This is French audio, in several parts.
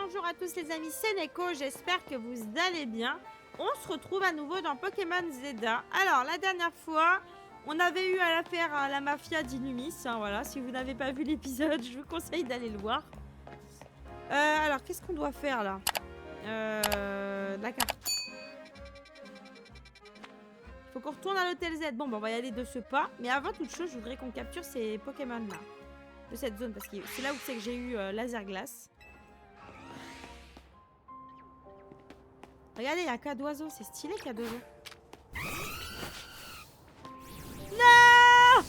bonjour à tous les amis, c'est Neko, j'espère que vous allez bien. On se retrouve à nouveau dans Pokémon Zelda. Alors, la dernière fois, on avait eu à l'affaire à la mafia d'Inumis. Hein, voilà, si vous n'avez pas vu l'épisode, je vous conseille d'aller le voir. Alors, qu'est-ce qu'on doit faire là? La carte. Il faut qu'on retourne à l'hôtel Z. Bon, on va y aller de ce pas. Mais avant toute chose, je voudrais qu'on capture ces Pokémon là. De cette zone, parce que c'est là où c'est que j'ai eu Laser Glace. Regardez, il y a un cas d'oiseau. C'est stylé, cas d'oiseau. Non.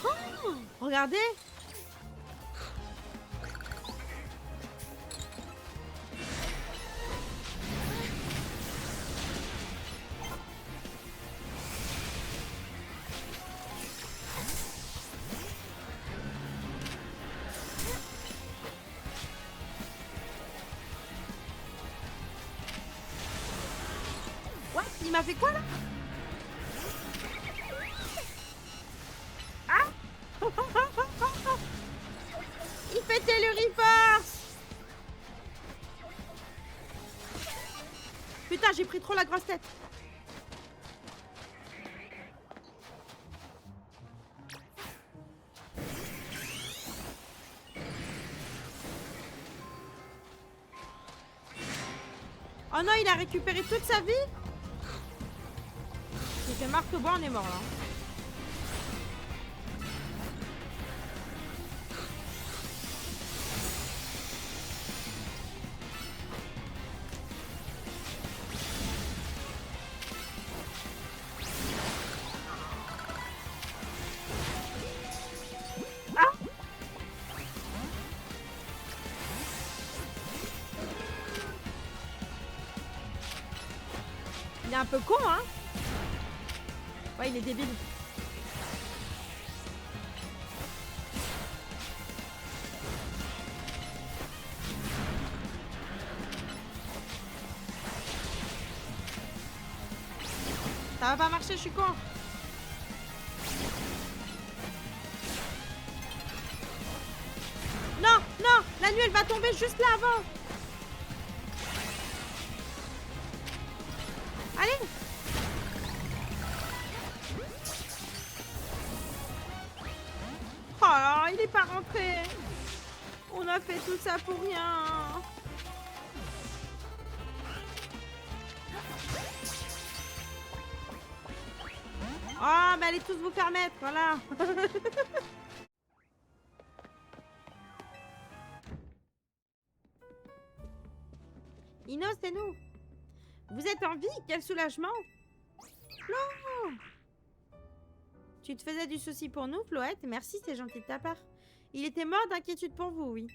Oh, regardez. Il m'a fait quoi là? Ah. Il fait Telluriforce. Putain, j'ai pris trop la grosse tête. Oh non, il a récupéré toute sa vie. Il fait marque bois, on est mort là. Ah. Il est un peu con, hein. Ouais, il est débile. Ça va pas marcher, je suis con. Non, non, la nuit elle va tomber juste là avant. Allez. Oh là, il est pas rentré. On a fait tout ça pour rien. Oh, mais allez tous vous faire mettre, voilà. Ino, c'est nous. Vous êtes en vie? Quel soulagement. Flo. Tu te faisais du souci pour nous, Floette? Merci, c'est gentil de ta part. Il était mort d'inquiétude pour vous, oui.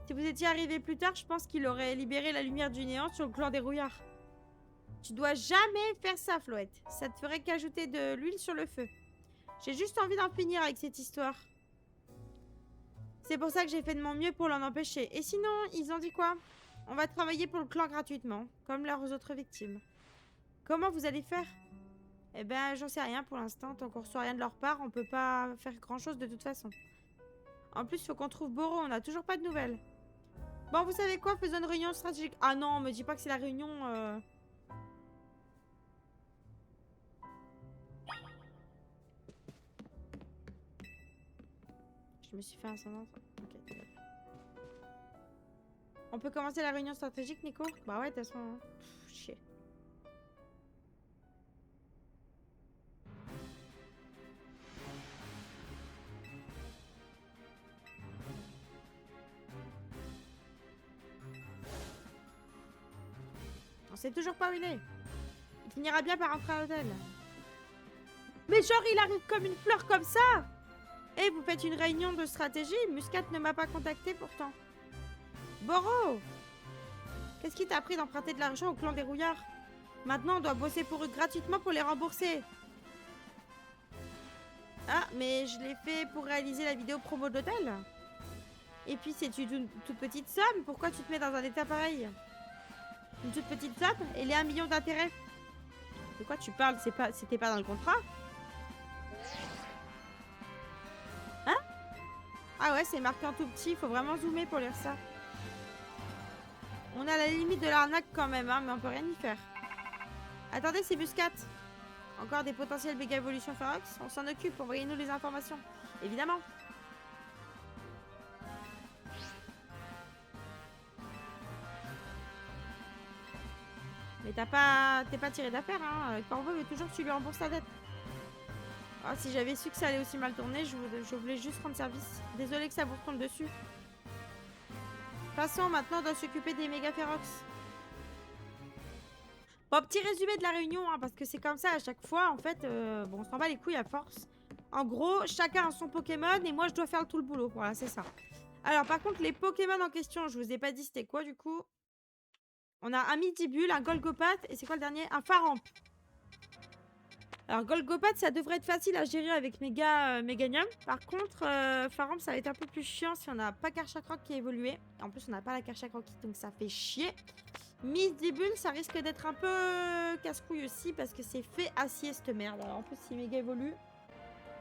Si vous étiez arrivé plus tard, je pense qu'il aurait libéré la lumière du néant sur le clan des rouillards. Tu dois jamais faire ça, Floette. Ça te ferait qu'ajouter de l'huile sur le feu. J'ai juste envie d'en finir avec cette histoire. C'est pour ça que j'ai fait de mon mieux pour l'en empêcher. Et sinon, ils ont dit quoi? On va travailler pour le clan gratuitement, comme leurs autres victimes. Comment vous allez faire? Eh ben, j'en sais rien pour l'instant. Tant qu'on reçoit rien de leur part, on peut pas faire grand-chose de toute façon. En plus, il faut qu'on trouve Boro. On n'a toujours pas de nouvelles. Bon, vous savez quoi? Faisons une réunion stratégique. Ah non, me dis pas que c'est la réunion... Je me suis fait un ascendant. Ok. On peut commencer la réunion stratégique, Nico? Bah ouais, de toute façon... Pff, chier. On sait toujours pas où il est. Il finira bien par rentrer à l'hôtel. Mais genre, il arrive comme une fleur comme ça! Eh, vous faites une réunion de stratégie? Muscat ne m'a pas contacté pourtant. Boro! Qu'est-ce qui t'a appris d'emprunter de l'argent au clan des rouillards? Maintenant, on doit bosser pour eux gratuitement pour les rembourser. Ah, mais je l'ai fait pour réaliser la vidéo promo de l'hôtel. Et puis c'est une toute petite somme. Pourquoi tu te mets dans un état pareil? Une toute petite somme et les 1 million d'intérêts. De quoi tu parles? C'était pas dans le contrat? Hein? Ah ouais, c'est marqué en tout petit. Il faut vraiment zoomer pour lire ça. On est à la limite de l'arnaque quand même, hein, mais on peut rien y faire. Attendez, c'est Muscat. Encore des potentiels méga évolutions Ferox. On s'en occupe, envoyez-nous les informations. Évidemment. Mais t'es pas tiré d'affaire, hein. Corvo veut toujours que tu lui rembourses ta dette. Ah, si j'avais su que ça allait aussi mal tourner, je voulais juste rendre service. Désolé que ça vous retombe dessus. Passons, maintenant on doit s'occuper des méga Ferox. Bon, petit résumé de la réunion, hein, parce que c'est comme ça à chaque fois. En fait, bon, on s'en bat les couilles à force. En gros, chacun a son Pokémon et moi je dois faire tout le boulot. Voilà, c'est ça. Alors, par contre, les Pokémon en question, je vous ai pas dit c'était quoi du coup. On a un Midibule, un Golgopat et c'est quoi le dernier? Un Faramp. Alors, Golgopat, ça devrait être facile à gérer avec Meganium. Par contre, Faramp, ça va être un peu plus chiant si on n'a pas Karchakroc qui a évolué. En plus, on n'a pas la Karchakroki, donc ça fait chier. Midibule, ça risque d'être un peu casse-couille aussi parce que c'est fait acier cette merde. Alors, en plus, si méga évolue.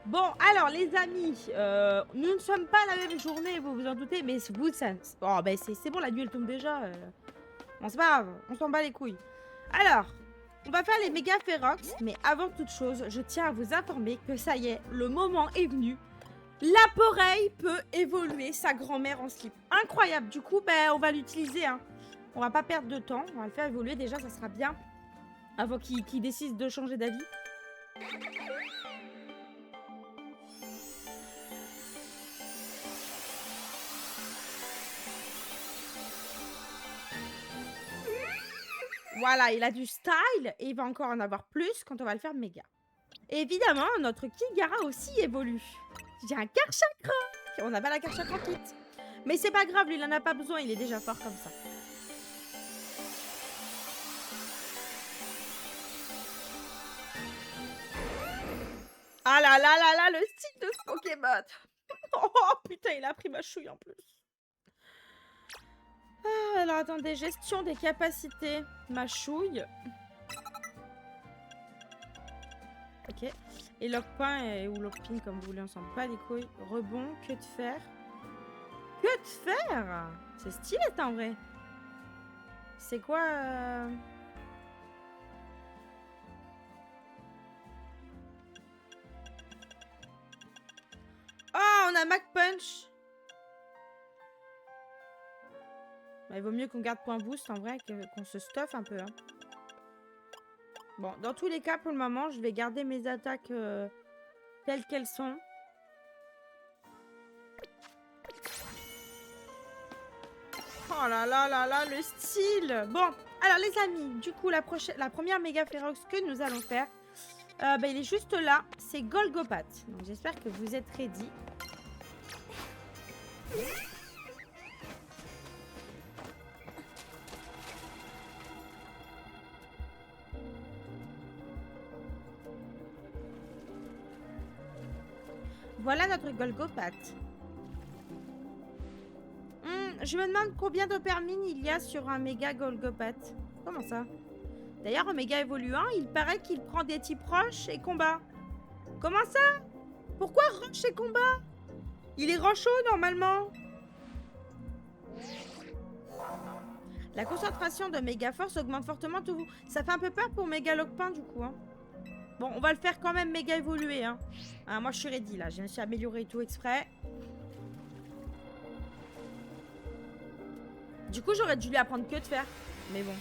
Bon, alors, les amis, nous ne sommes pas la même journée, vous vous en doutez, mais vous, ça... Oh, ben, c'est bon, la nuit, elle tombe déjà. Bon, c'est pas grave, on s'en bat les couilles. Alors... On va faire les méga Ferox, mais avant toute chose, je tiens à vous informer que ça y est, le moment est venu. L'Aporeille peut évoluer sa grand-mère en slip. Incroyable, du coup, ben, on va l'utiliser. Hein. On va pas perdre de temps, on va le faire évoluer déjà, ça sera bien. Avant qu'il décide de changer d'avis. Voilà, il a du style et il va encore en avoir plus quand on va le faire méga. Et évidemment, notre Kigara aussi évolue. J'ai un Karchakroc. On n'a pas la Karchakroc. Mais c'est pas grave, lui, il en a pas besoin, il est déjà fort comme ça. Ah là là là là, le style de ce Pokémon. Oh putain, il a pris ma chouille en plus. Ah, alors attendez, gestion des capacités. Ma chouille. Ok. Et Lockpin ou Lockpin comme vous voulez, on s'en bat les couilles. Rebond, que de fer. Que de fer. C'est stylé en vrai. C'est quoi Oh, on a Mac Punch. Bah, il vaut mieux qu'on garde point boost en vrai qu'on se stuff un peu. Hein. Bon, dans tous les cas, pour le moment, je vais garder mes attaques telles qu'elles sont. Oh là là là là, le style. Bon, alors les amis, du coup, la première méga Ferox que nous allons faire, bah, il est juste là. C'est Golgopat. Donc j'espère que vous êtes ready. Voilà notre Golgopat. Je me demande combien d'Opermine il y a sur un méga Golgopat. Comment ça? D'ailleurs, un méga évoluant, il paraît qu'il prend des types roches et combat. Comment ça? Pourquoi roche et combat? Il est rocheux normalement. La concentration de méga force augmente fortement tout. Ça fait un peu peur pour méga Lockpin du coup. Hein. Bon, on va le faire quand même méga évoluer. Hein. Ah, moi, je suis ready là. Je me suis amélioré tout exprès. Du coup, j'aurais dû lui apprendre que de faire. Mais bon.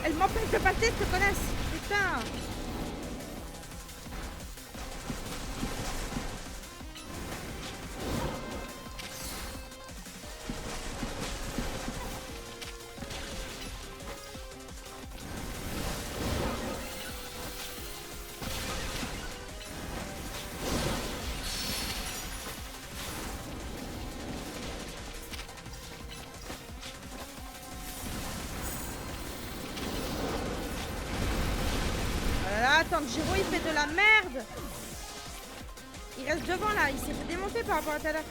Elle m'empêche de passer, cette connasse. Putain. Tanjiro il fait de la merde. Il reste devant là, il s'est fait démonter par rapport à tout à l'heure.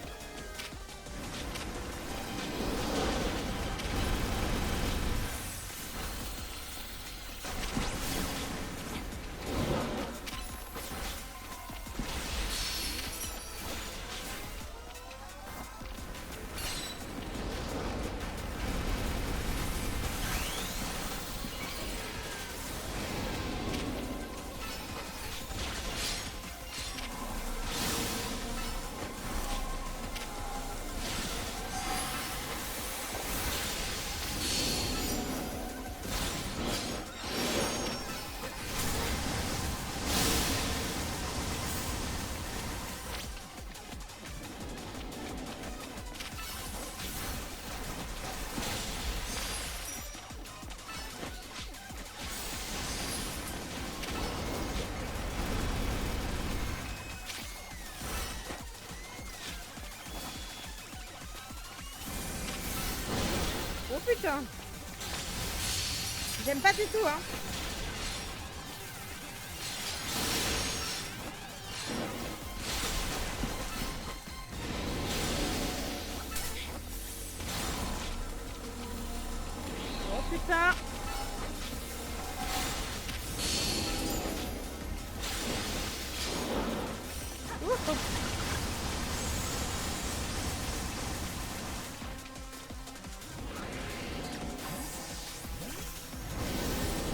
Oh putain. J'aime pas du tout, hein. Oh putain. Ouh.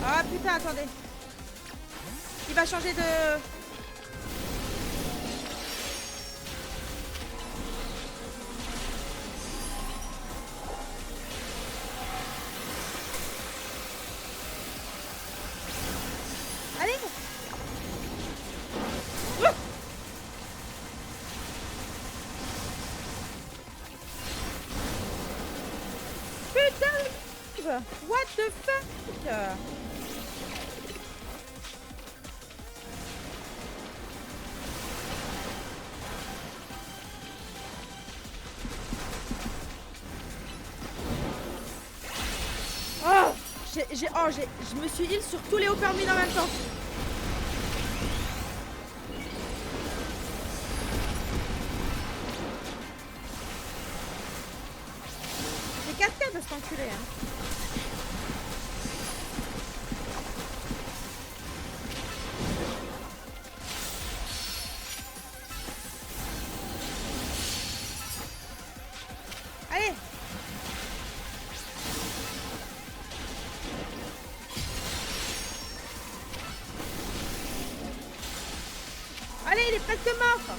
Ah putain, attendez. Il va changer de... Allez. Ouh. Putain. What the fuck. Oh, je me suis heal sur tous les hauts permis en même temps. J'ai cascade de cet enculé, hein. Allez. Allez, il est presque mort.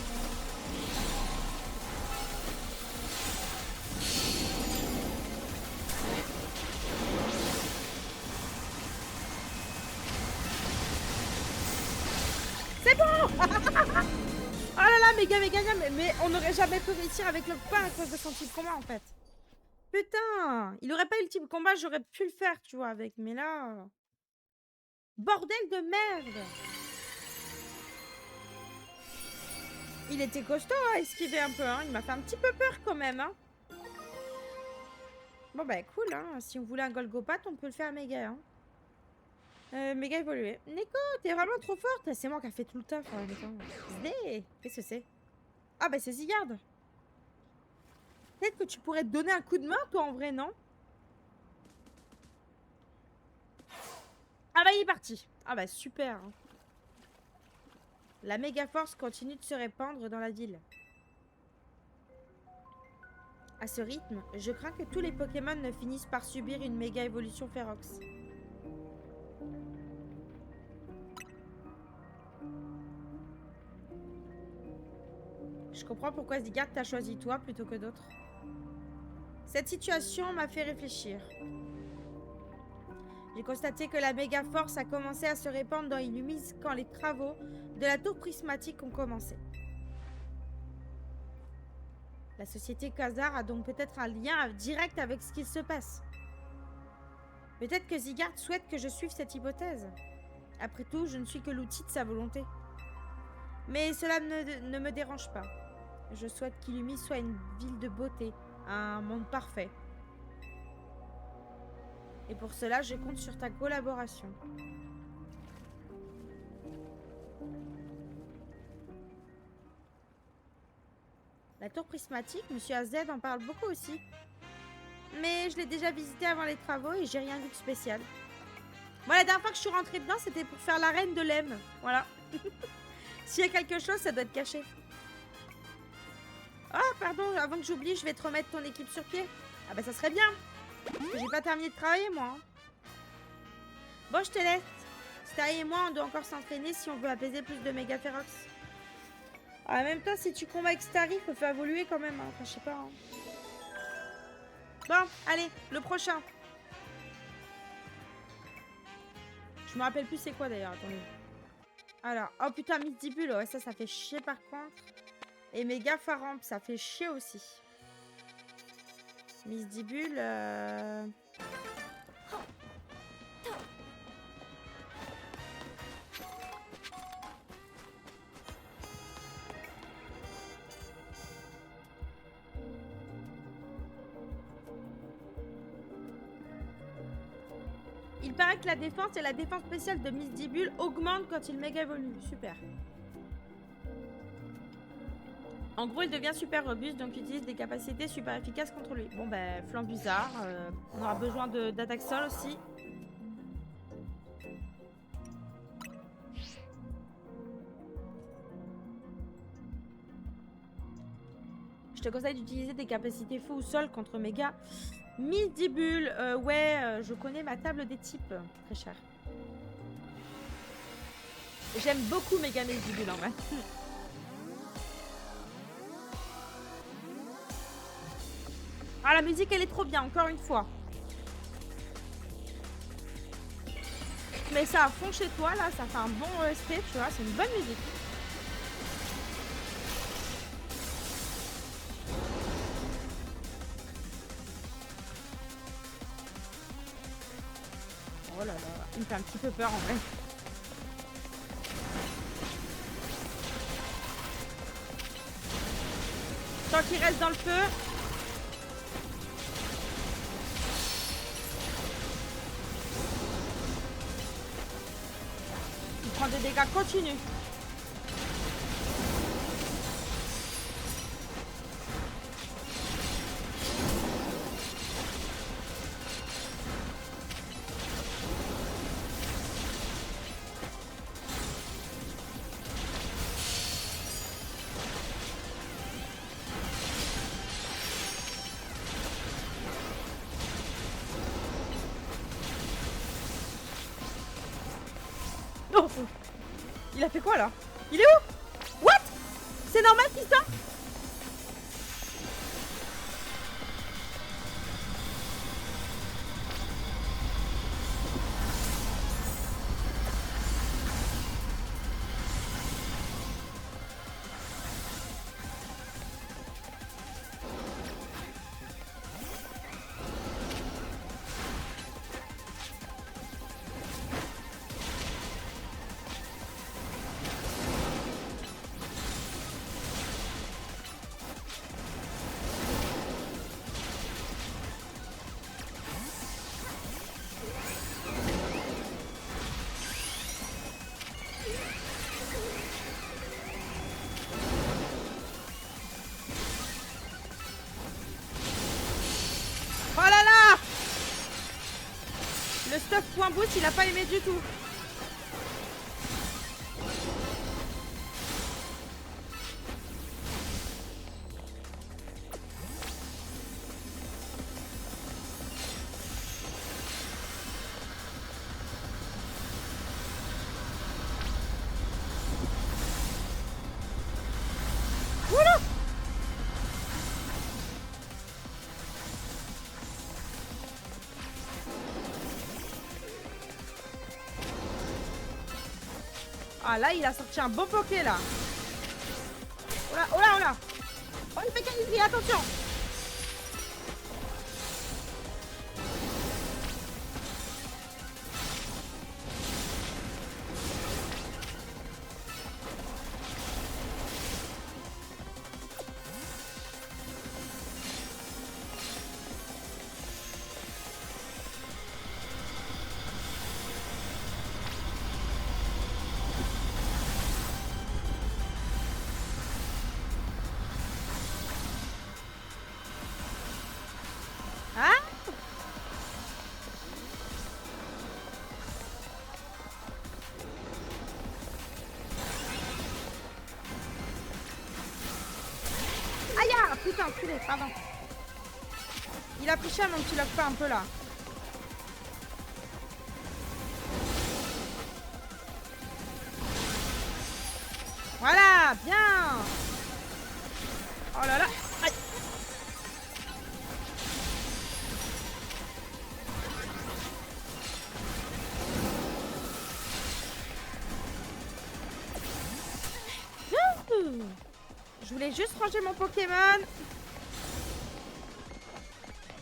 C'est bon. Oh là là, méga, mais on n'aurait jamais pu réussir avec le pain à cause de son type combat en fait. Putain, il aurait pas eu le type combat, j'aurais pu le faire, tu vois, avec. Mais là... Bordel de merde. Il était costaud à esquiver un peu, hein. Il m'a fait un petit peu peur quand même, hein. Bon bah cool, hein. Si on voulait un Golgopath, on peut le faire à méga, hein. Méga évolué. Neko, t'es vraiment trop forte. C'est moi qui a fait tout le taf en même temps. Zdé, qu'est-ce que c'est? Ah bah c'est Zygarde. Peut-être que tu pourrais te donner un coup de main, toi, en vrai, non? Ah bah il est parti. Ah bah super, hein. La méga force continue de se répandre dans la ville. À ce rythme, je crains que tous les Pokémon ne finissent par subir une méga évolution féroce. Je comprends pourquoi Zygarde t'a choisi toi plutôt que d'autres. Cette situation m'a fait réfléchir. J'ai constaté que la méga force a commencé à se répandre dans Illumise quand les travaux de la tour prismatique ont commencé. La société Khazar a donc peut-être un lien direct avec ce qu'il se passe. Peut-être que Zygarde souhaite que je suive cette hypothèse. Après tout, je ne suis que l'outil de sa volonté. Mais cela ne me dérange pas. Je souhaite qu'Illumise soit une ville de beauté, un monde parfait. Et pour cela, je compte sur ta collaboration. La tour prismatique, Monsieur AZ en parle beaucoup aussi. Mais je l'ai déjà visité avant les travaux et j'ai rien vu de spécial. Moi, la dernière fois que je suis rentrée dedans, c'était pour faire la reine de l'Em. Voilà. S'il y a quelque chose, ça doit être caché. Ah, pardon, avant que j'oublie, je vais te remettre ton équipe sur pied. Ah bah ça serait bien. Parce que j'ai pas terminé de travailler, moi. Hein. Bon, je te laisse. Sty et moi, on doit encore s'entraîner si on veut apaiser plus de méga férox. En même temps, si tu combats avec Starry, faut faire évoluer quand même. Hein. Enfin, je sais pas. Hein. Bon, allez, le prochain. Je me rappelle plus c'est quoi d'ailleurs, attendez. Alors, oh putain, Misdibule, ouais, ça fait chier par contre. Et méga Faramp, ça fait chier aussi. Misdibule, Il paraît que la défense et la défense spéciale de Misdibule augmentent quand il méga évolue. Super. En gros, il devient super robuste, donc utilise des capacités super efficaces contre lui. Bon, ben, flanc bizarre. On aura besoin d'attaque sol aussi. Je te conseille d'utiliser des capacités feu ou sol contre méga. Misdibule, ouais, je connais ma table des types. Très cher. J'aime beaucoup méga Misdibule en vrai. Ah, la musique, elle est trop bien, encore une fois. Mais ça à fond chez toi, là, ça fait un bon ESP, tu vois, c'est une bonne musique. Oh là là, il me fait un petit peu peur en vrai. Tant qu'il reste dans le feu. Il prend des dégâts continus. Oh, il a fait quoi là? Il est où? What? C'est normal qu'il ça? Oh là là! Le stuff point boost, il a pas aimé du tout. Oula! Ah là, il a sorti un beau poké là. Oh là, oh là, oh là. Oh, il fait canifrier, attention. putain, enculé, pardon. Il a pris cher, mon petit lock pas un peu là. Voilà, bien. Oh là là. Aïe. Je voulais juste ranger mon Pokémon.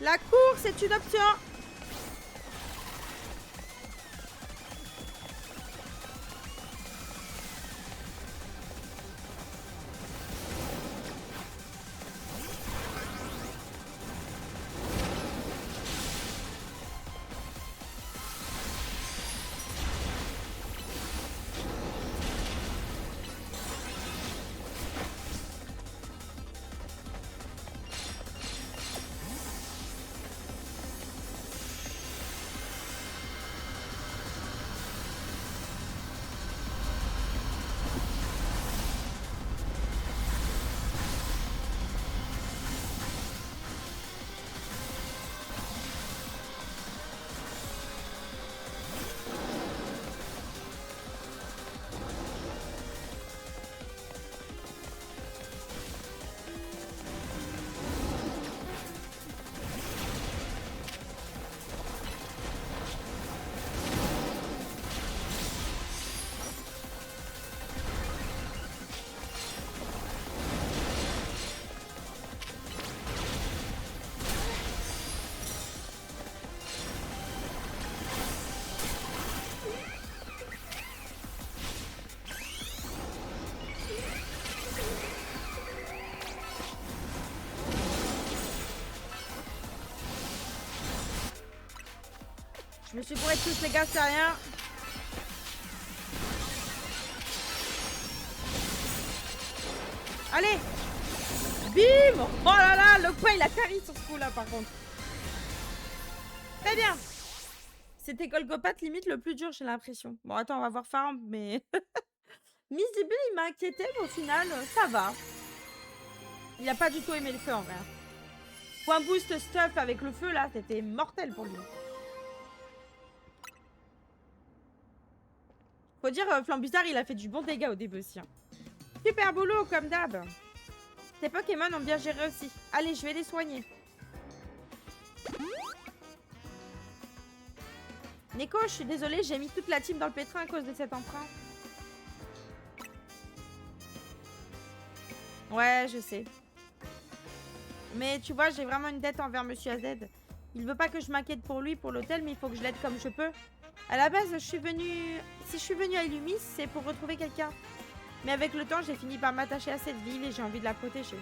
La course est une option. Je me suis bourré de tous les gars, c'est rien. Allez. Bim. Oh là là, le coin il a carré sur ce coup là par contre. Très bien. C'était Golgopath limite le plus dur j'ai l'impression. Bon attends on va voir Farm mais... Mizible il m'a inquiété mais au final ça va. Il a pas du tout aimé le feu en vrai. Point boost stuff avec le feu là, c'était mortel pour lui. Faut dire, Flambusard, il a fait du bon dégât au début aussi. Hein. Super boulot, comme d'hab. Tes Pokémon ont bien géré aussi. Allez, je vais les soigner. Neko, je suis désolée, j'ai mis toute la team dans le pétrin à cause de cet emprunt. Ouais, je sais. Mais tu vois, j'ai vraiment une dette envers Monsieur AZ. Il veut pas que je m'inquiète pour lui, pour l'hôtel, mais il faut que je l'aide comme je peux. À la base, si je suis venue à Illumis, c'est pour retrouver quelqu'un. Mais avec le temps, j'ai fini par m'attacher à cette ville et j'ai envie de la protéger.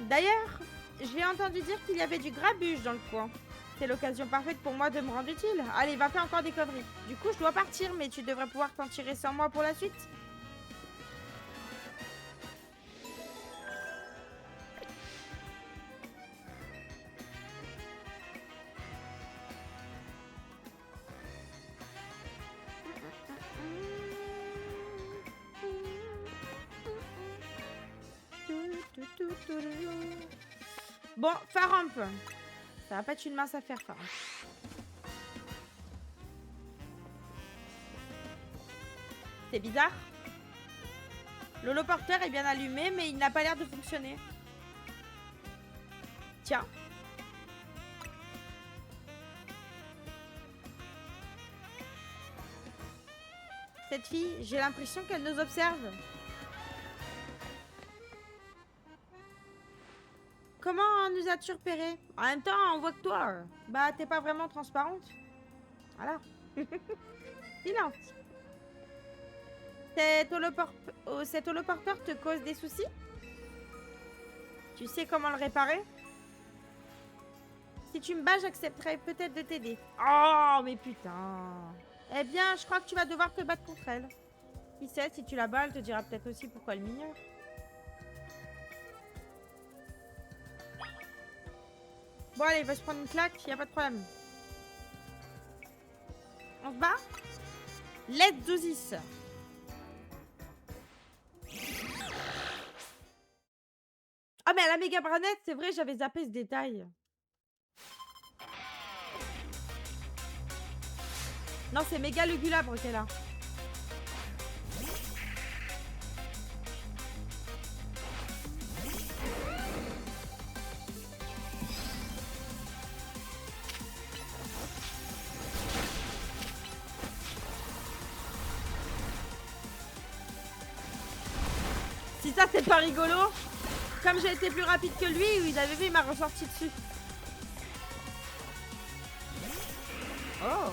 D'ailleurs, j'ai entendu dire qu'il y avait du grabuge dans le coin. C'est l'occasion parfaite pour moi de me rendre utile. Allez, va faire encore des conneries. Du coup, je dois partir, mais tu devrais pouvoir t'en tirer sans moi pour la suite. Bon, Faramp. Ça va pas être une mince affaire, Faramp. C'est bizarre. L'holoporteur est bien allumé, mais il n'a pas l'air de fonctionner. Tiens. Cette fille, j'ai l'impression qu'elle nous observe. Comment nous as-tu repéré? En même temps, on voit que toi, bah t'es pas vraiment transparente. Voilà. Silence. Cet holoporteur te cause des soucis? Tu sais comment le réparer? Si tu me bats, j'accepterai peut-être de t'aider. Oh, mais putain. Eh bien, je crois que tu vas devoir te battre contre elle. Qui sait, si tu la bats, elle te dira peut-être aussi pourquoi elle m'ignore. Bon, allez, va se prendre une claque, y a pas de problème. On se bat? Let's do this. Ah, mais à la méga branette, c'est vrai, j'avais zappé ce détail. Non, c'est méga lugulabre qu'elle a. Si ça, c'est pas rigolo. Comme j'ai été plus rapide que lui, il avait vu, il m'a ressorti dessus. Oh.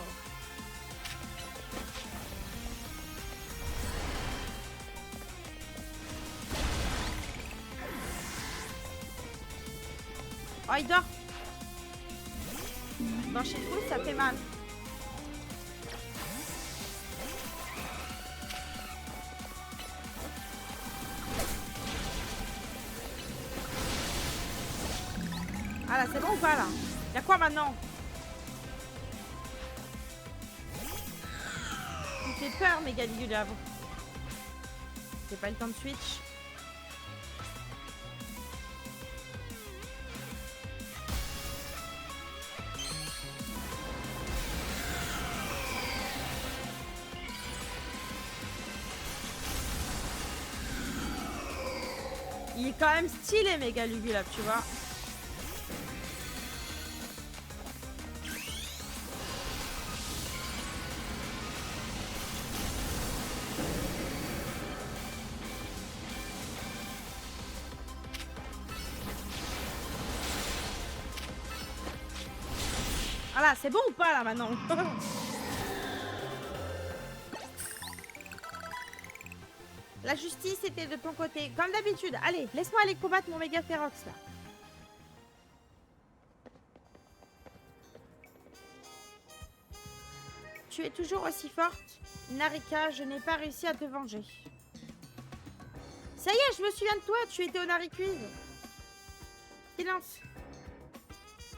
Oh, il dort. Dans chez vous, ça fait mal. Ah là, c'est bon ou pas là? Y'a quoi maintenant? Il fait peur, méga lugulabre. J'ai pas le temps de switch. Il est quand même stylé, méga lugulabre, tu vois. Voilà, c'est bon ou pas là maintenant? La justice était de ton côté, comme d'habitude. Allez, laisse-moi aller combattre mon méga férox là. Tu es toujours aussi forte. Narika, je n'ai pas réussi à te venger. Ça y est, je me souviens de toi, tu étais au Nariquiz. Silence.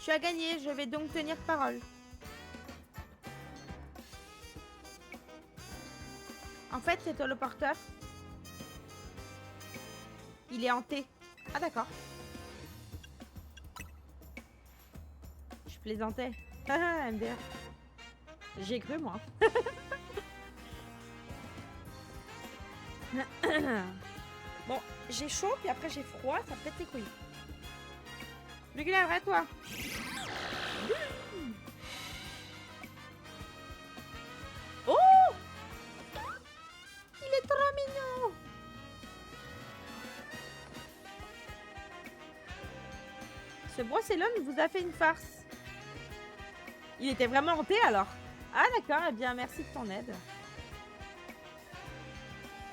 Tu as gagné, je vais donc tenir parole. En fait, c'est toi le porteur. Il est hanté. Ah d'accord. Je plaisantais. Ah, MDR. J'ai cru moi. Bon, j'ai chaud, puis après j'ai froid, ça pète les couilles. Lugulabre, à toi. Oh! Il est trop mignon. Ce Brocellum vous a fait une farce. Il était vraiment hanté alors. Ah d'accord, eh bien merci de ton aide.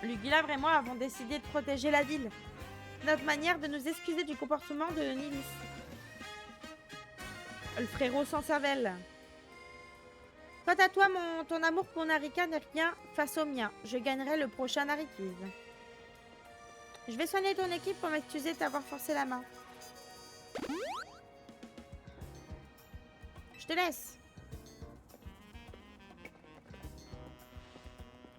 Lugulabre et moi avons décidé de protéger la ville. Notre manière de nous excuser du comportement de Nilis. Le frérot sans cervelle. Quant à toi, ton amour pour Narika n'est rien face au mien. Je gagnerai le prochain Nariquiz. Je vais soigner ton équipe pour m'excuser de t'avoir forcé la main. Je te laisse.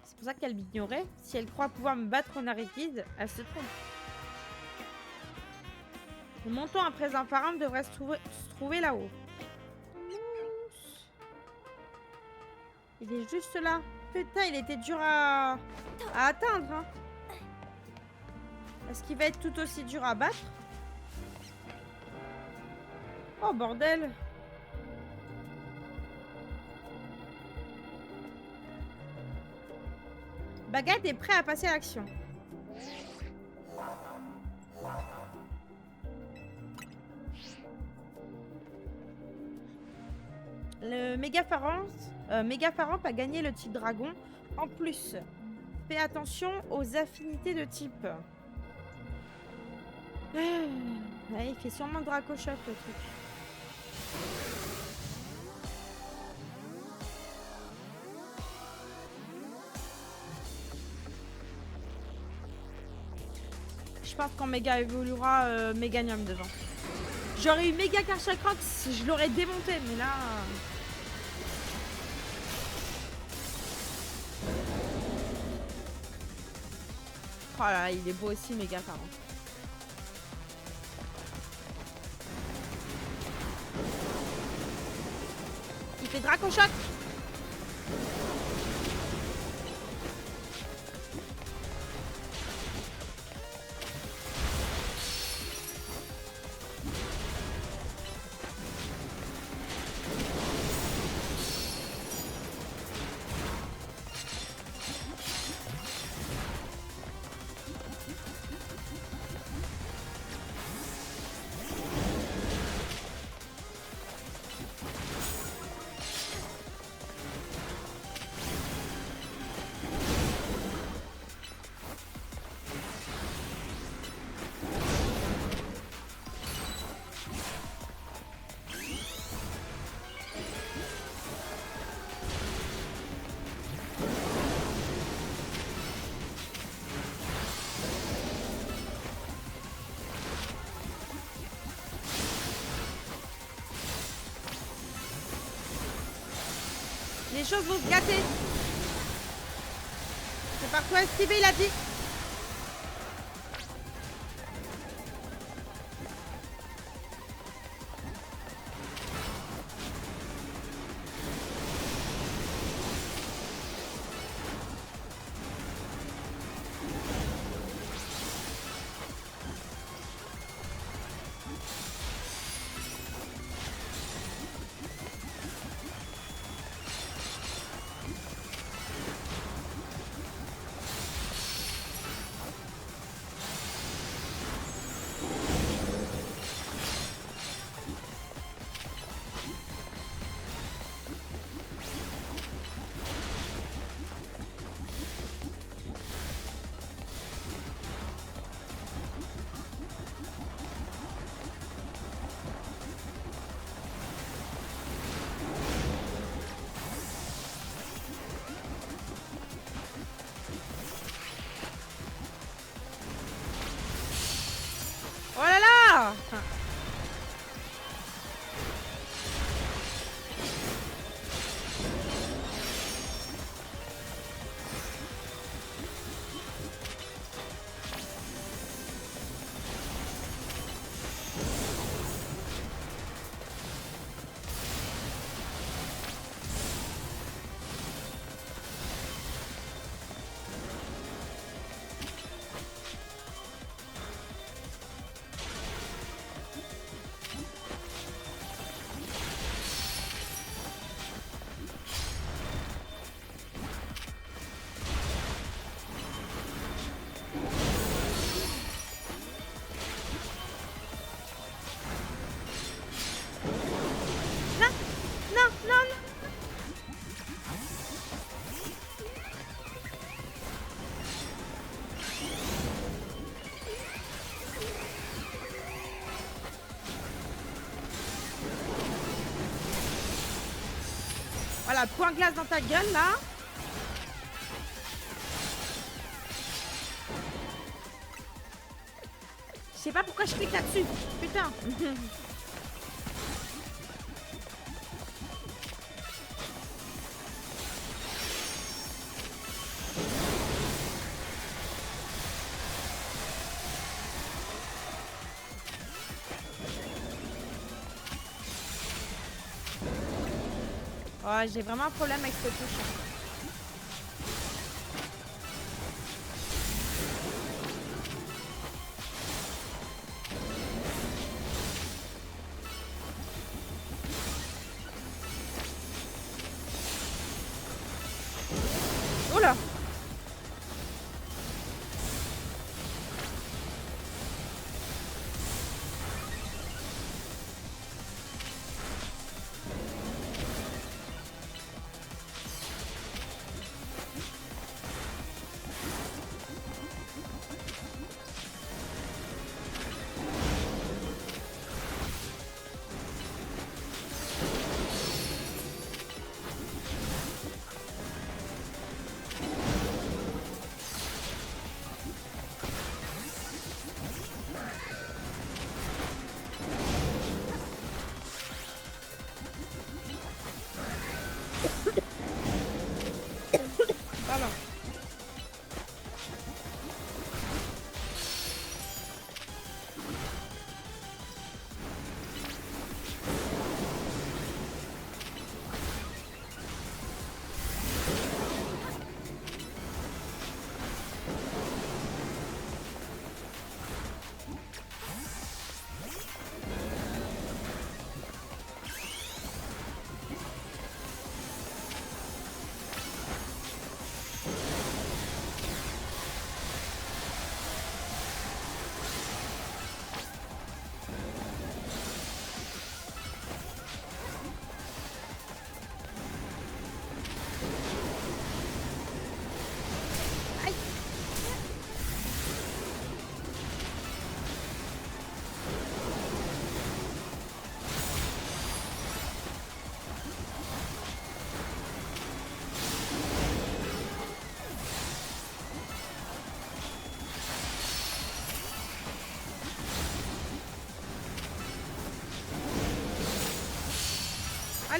C'est pour ça qu'elle m'ignorait. Si elle croit pouvoir me battre au Nariquiz, elle se trompe. Le montant à présent pharaon devrait se trouver là-haut. Il est juste là. Putain, il était dur à atteindre. Hein. Est-ce qu'il va être tout aussi dur à battre? Oh, bordel. Baguette est prêt à passer à l'action. Le méga Pharamp a gagné le type dragon. En plus, fais attention aux affinités de type. Ouais, il fait sûrement Dracochoc le truc. Je pense qu'on méga évoluera Méganium devant. J'aurais eu méga Karchakrox, je l'aurais démonté, mais là... Oh là là, il est beau aussi, méga Pharamp. C'est Draco Choc. Les choses vont se gâter. C'est par toi, Steve, il a dit. Oh là là! Non, non, non. Voilà, point glace dans ta gueule, là. Je sais pas pourquoi je clique là-dessus. Putain. Oh, j'ai vraiment un problème avec cette touche. Oh là!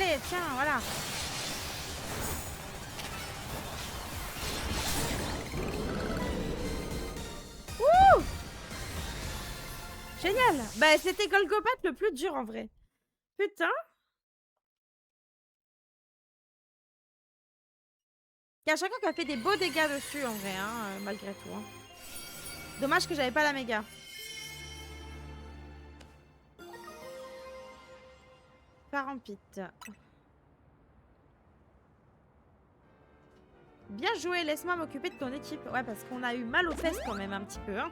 Allez, tiens, voilà. Ouh! Génial. Bah, c'était Golgopath le plus dur, en vrai. Putain. Il y a chacun qui a fait des beaux dégâts dessus, en vrai, hein, malgré tout. Hein. Dommage que j'avais pas la méga. Parampite. Bien joué, laisse-moi m'occuper de ton équipe. Ouais, parce qu'on a eu mal aux fesses quand même un petit peu. Hein.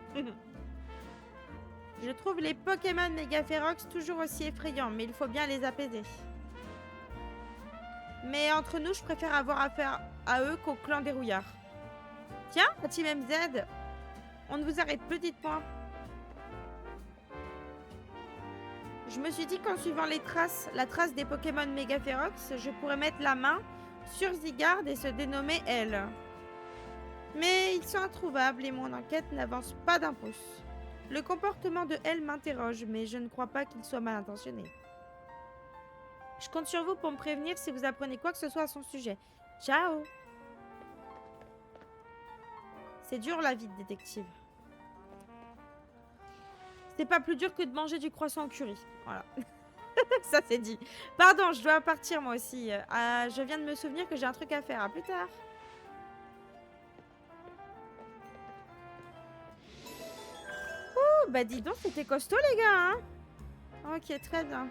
Je trouve les Pokémon Mega Ferox toujours aussi effrayants, mais il faut bien les apaiser. Mais entre nous, je préfère avoir affaire à eux qu'au clan des rouillards. Tiens, la Team MZ, on ne vous arrête plus, dites-moi. Je me suis dit qu'en suivant les traces, la trace des Pokémon Mega Ferox, je pourrais mettre la main sur Zygarde et se dénommer elle. Mais ils sont introuvables et mon enquête n'avance pas d'un pouce. Le comportement de elle m'interroge, mais je ne crois pas qu'il soit mal intentionné. Je compte sur vous pour me prévenir si vous apprenez quoi que ce soit à son sujet. Ciao! C'est dur la vie de détective. C'est pas plus dur que de manger du croissant au curry. Voilà. Ça c'est dit. Pardon, je dois partir moi aussi. Je viens de me souvenir que j'ai un truc à faire. À plus tard. Ouh, bah dis donc, c'était costaud les gars. Hein, ok, très bien.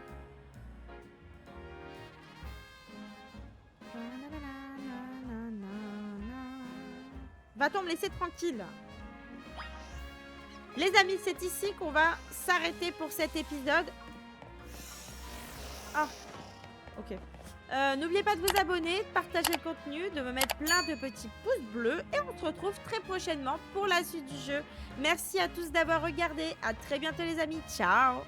Va-t-on me laisser tranquille? Les amis, c'est ici qu'on va s'arrêter pour cet épisode. Ah, ok. N'oubliez pas de vous abonner, de partager le contenu, de me mettre plein de petits pouces bleus. Et on se retrouve très prochainement pour la suite du jeu. Merci à tous d'avoir regardé. À très bientôt les amis. Ciao!